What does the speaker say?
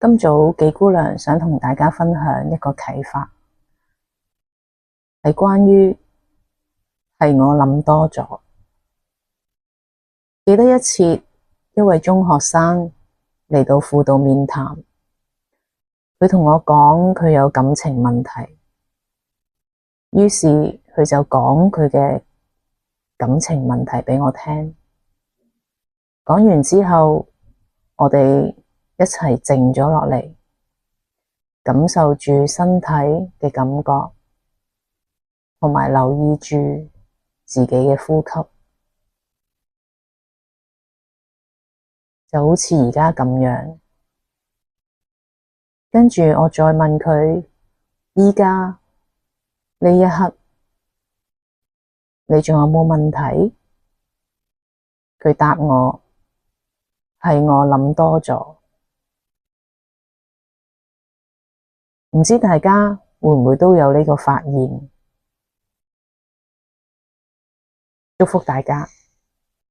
今早紀姑娘想同大家分享一個啟發，係關於係我諗多咗。記得一次，一位中學生嚟到輔導面談，佢同我講佢有感情問題，於是佢就講佢嘅感情問題畀我聽。講完之後，我哋一齊靜咗落嚟，感受住身體嘅感覺，同埋留意住自己嘅呼吸，就好似而家咁樣。跟住我再問佢，而家呢一刻你仲有冇問題？佢答我，係我諗多咗。唔知大家會唔會都有呢個發現？祝福大家。